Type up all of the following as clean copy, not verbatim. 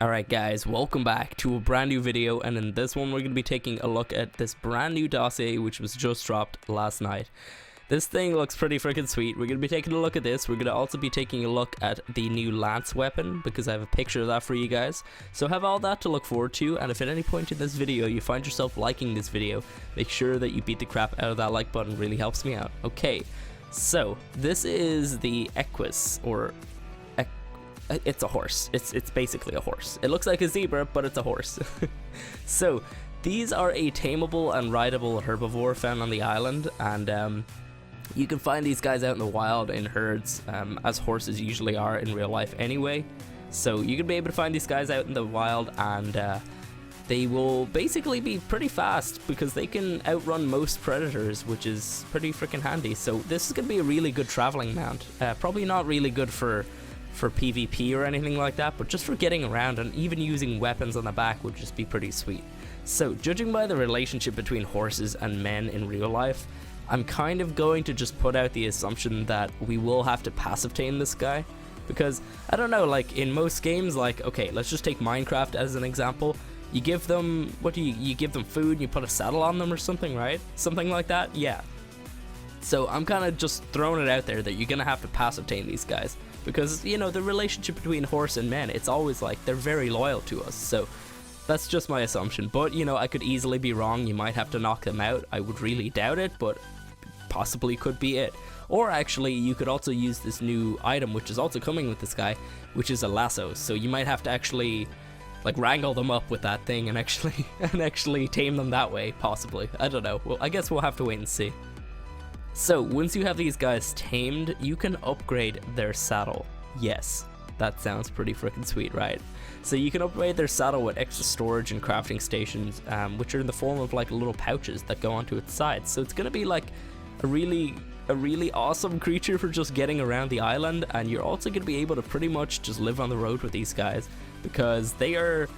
Alright guys, welcome back to a brand new video, and in this one we're going to be taking a look at this brand new dossier which was just dropped last night. This thing looks pretty freaking sweet. We're going to be taking a look at this. We're going to also be taking a look at the new lance weapon because I have a picture of that for you guys. So have all that to look forward to, and if at any point in this video you find yourself liking this video, make sure that you beat the crap out of that like button. It really helps me out. Okay, so this is the Equus, or it's a horse. It's basically a horse. It looks like a zebra, but it's a horse. So these are a tameable and rideable herbivore found on the island, and you can find these guys out in the wild in herds, as horses usually are in real life anyway. So you can be able to find these guys out in the wild, and they will basically be pretty fast because they can outrun most predators, which is pretty freaking handy. So this is going to be a really good traveling mount. Probably not really good for PvP or anything like that, but just for getting around, and even using weapons on the back would just be pretty sweet. So judging by the relationship between horses and men in real life, I'm kind of going to just put out the assumption that we will have to passive tame this guy, because I don't know, like in most games, like, okay, let's just take Minecraft as an example. You give them, you give them food and you put a saddle on them or something, right? Something like that, yeah. So I'm kind of just throwing it out there that you're gonna have to passive tame these guys, because, you know, the relationship between horse and men, it's always like they're very loyal to us. So that's just my assumption, but you know, I could easily be wrong. You might have to knock them out. I would really doubt it, but possibly could be it. Or actually, you could also use this new item which is also coming with this guy, which is a lasso. So you might have to actually like wrangle them up with that thing and actually tame them that way, possibly. I don't know. Well, I guess we'll have to wait and see. So once you have these guys tamed, you can upgrade their saddle. Yes, that sounds pretty freaking sweet, right? So you can upgrade their saddle with extra storage and crafting stations, which are in the form of like little pouches that go onto its sides. So it's gonna be like a really awesome creature for just getting around the island, and you're also gonna be able to pretty much just live on the road with these guys because they're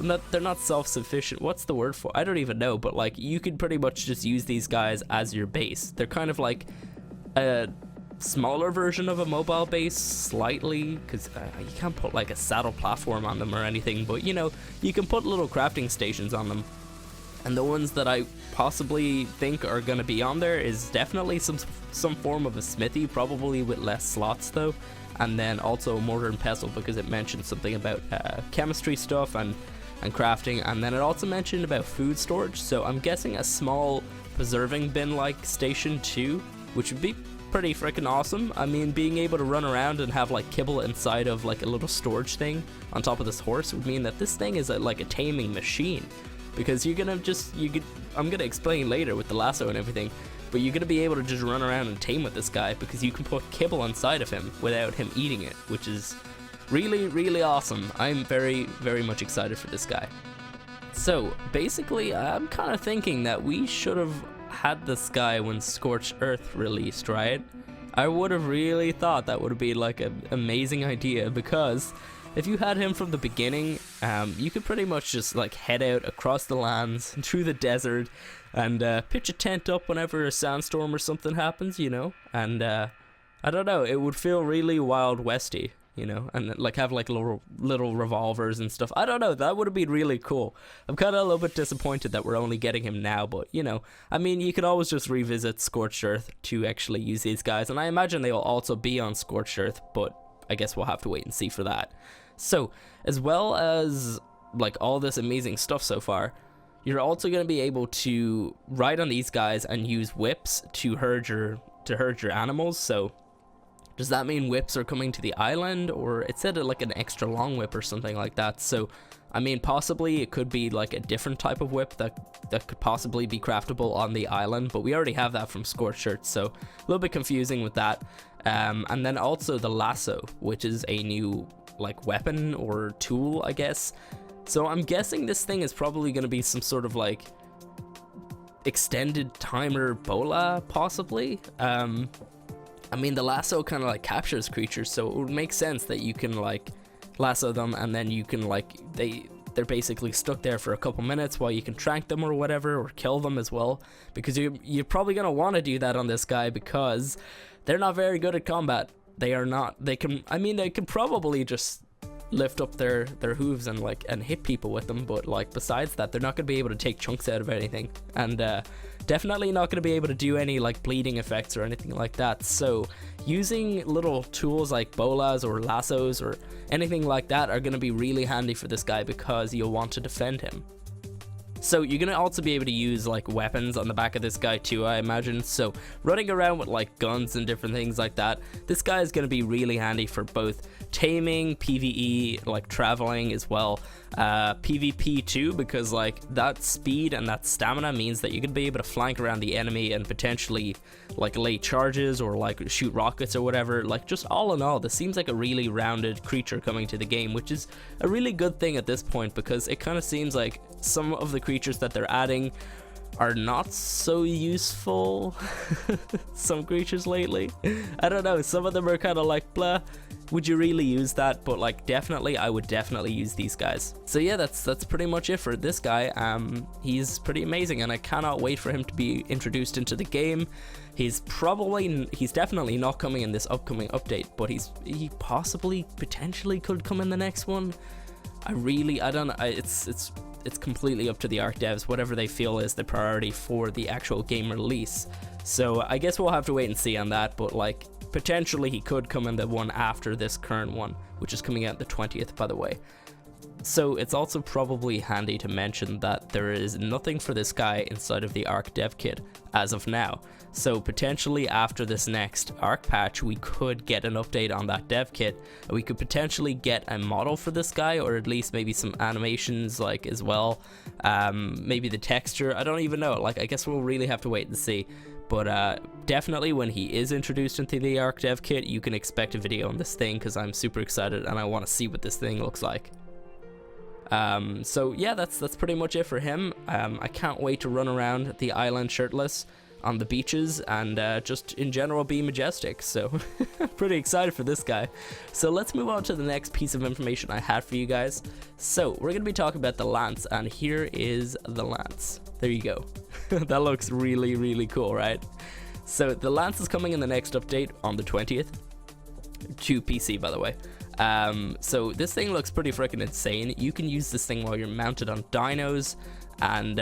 not self-sufficient. What's the word for? I don't even know, but like you could pretty much just use these guys as your base. They're kind of like a smaller version of a mobile base, slightly, because you can't put like a saddle platform on them or anything, but you know, you can put little crafting stations on them. And the ones that I possibly think are going to be on there is definitely some form of a smithy, probably with less slots though, and then also a mortar and pestle, because it mentioned something about chemistry stuff and crafting, and then it also mentioned about food storage. So I'm guessing a small preserving bin like station too, which would be pretty freaking awesome. I mean, being able to run around and have like kibble inside of like a little storage thing on top of this horse would mean that this thing is like a taming machine, because you're gonna I'm gonna explain later with the lasso and everything, but you're gonna be able to just run around and tame with this guy because you can put kibble inside of him without him eating it, which is really awesome. I'm very much excited for this guy. So basically, I'm kind of thinking that we should have had this guy when Scorched Earth released, right? I would have really thought that would be like an amazing idea, because if you had him from the beginning, you could pretty much just like head out across the lands through the desert and pitch a tent up whenever a sandstorm or something happens, you know, and I don't know, it would feel really Wild Westy, you know, and like have like little revolvers and stuff. I don't know, that would have been really cool. I'm kind of a little bit disappointed that we're only getting him now, but you know, I mean, you could always just revisit Scorched Earth to actually use these guys, and I imagine they will also be on Scorched Earth, but I guess we'll have to wait and see for that. So as well as like all this amazing stuff so far, you're also going to be able to ride on these guys and use whips to herd your animals. So does that mean whips are coming to the island, or it said like an extra long whip or something like that? So I mean, possibly it could be like a different type of whip that could possibly be craftable on the island, but we already have that from Scorched Earth, so a little bit confusing with that. And then also the lasso, which is a new like weapon or tool, I guess. So I'm guessing this thing is probably going to be some sort of like extended timer bola, possibly. I mean, the lasso kind of like captures creatures, so it would make sense that you can like lasso them, and then you can like they're basically stuck there for a couple minutes while you can trank them or whatever, or kill them as well, because you're probably gonna want to do that on this guy because they're not very good at combat. They are not. They can probably just lift up their hooves and like and hit people with them, but like besides that they're not going to be able to take chunks out of anything, and definitely not going to be able to do any like bleeding effects or anything like that. So using little tools like bolas or lassos or anything like that are going to be really handy for this guy, because you'll want to defend him. So you're going to also be able to use like weapons on the back of this guy too, I imagine. So running around with like guns and different things like that, this guy is going to be really handy for both taming, PvE, like traveling as well, PvP too, because like that speed and that stamina means that you're going to be able to flank around the enemy and potentially like lay charges or like shoot rockets or whatever. Like just all in all, this seems like a really rounded creature coming to the game, which is a really good thing at this point, because it kind of seems like some of the creatures that they're adding are not so useful. Some creatures lately, I don't know, some of them are kind of like blah, would you really use that? But like definitely, I would definitely use these guys. So yeah, that's pretty much it for this guy. He's pretty amazing, and I cannot wait for him to be introduced into the game. He's definitely not coming in this upcoming update, but he possibly potentially could come in the next one. I don't know, it's completely up to the ARC devs, whatever they feel is the priority for the actual game release. So I guess we'll have to wait and see on that, but like potentially he could come in the one after this current one, which is coming out the 20th, by the way. So it's also probably handy to mention that there is nothing for this guy inside of the ARC dev kit as of now. So potentially after this next ARC patch, we could get an update on that dev kit, and we could potentially get a model for this guy, or at least maybe some animations like as well, maybe the texture, I don't even know. Like I guess we'll really have to wait and see. But definitely when he is introduced into the ARC dev kit, you can expect a video on this thing, because I'm super excited and I want to see what this thing looks like. So yeah, that's pretty much it for him. I can't wait to run around the island shirtless on the beaches and just in general be majestic. So pretty excited for this guy. So let's move on to the next piece of information I had for you guys. So we're gonna be talking about the lance, and here is the lance. There you go. That looks really, really cool, right? So the lance is coming in the next update on the 20th to PC, by the way. So this thing looks pretty freaking insane. You can use this thing while you're mounted on dinos, and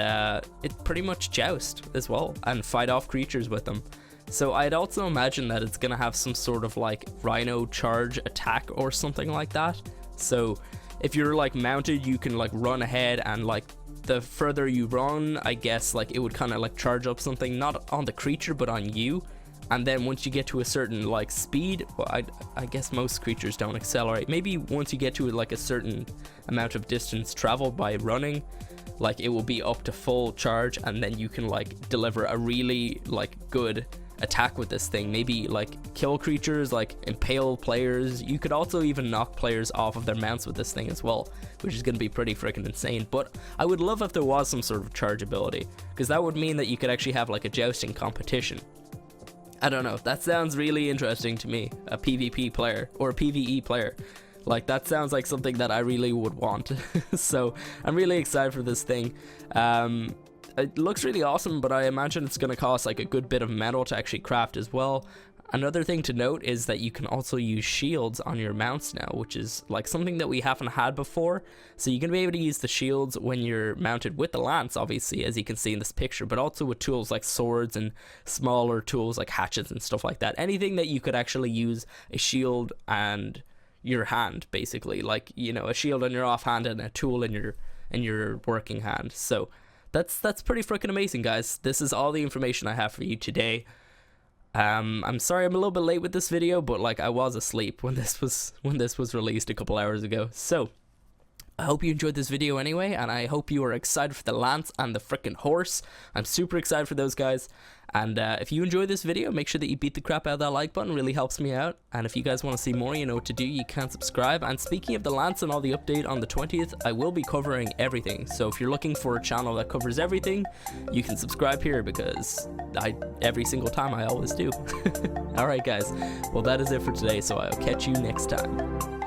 it pretty much joust as well and fight off creatures with them. So I'd also imagine that it's gonna have some sort of like rhino charge attack or something like that. So if you're like mounted, you can like run ahead, and like the further you run, I guess like it would kind of like charge up something, not on the creature but on you. And then once you get to a certain like speed, well, I guess most creatures don't accelerate. Maybe once you get to like a certain amount of distance traveled by running, like it will be up to full charge, and then you can like deliver a really like good attack with this thing. Maybe like kill creatures, like impale players. You could also even knock players off of their mounts with this thing as well, which is going to be pretty freaking insane. But I would love if there was some sort of charge ability, because that would mean that you could actually have like a jousting competition. I don't know, that sounds really interesting to me, a PvP player or a PvE player. Like that sounds like something that I really would want. So I'm really excited for this thing. It looks really awesome, but I imagine it's going to cost like a good bit of metal to actually craft as well. Another thing to note is that you can also use shields on your mounts now, which is like something that we haven't had before. So you're going to be able to use the shields when you're mounted with the lance, obviously, as you can see in this picture, but also with tools like swords and smaller tools like hatchets and stuff like that. Anything that you could actually use a shield and your hand, basically, like, you know, a shield on your offhand and a tool in your working hand. So that's pretty freaking amazing, guys. This is all the information I have for you today. I'm sorry I'm a little bit late with this video, but like I was asleep when this was released a couple hours ago. So I hope you enjoyed this video anyway, and I hope you are excited for the lance and the frickin' horse. I'm super excited for those guys. And if you enjoyed this video, make sure that you beat the crap out of that like button. It really helps me out. And if you guys want to see more, you know what to do. You can subscribe. And speaking of the lance and all the update on the 20th, I will be covering everything. So if you're looking for a channel that covers everything, you can subscribe here, because every single time I always do. Alright guys, well that is it for today, so I'll catch you next time.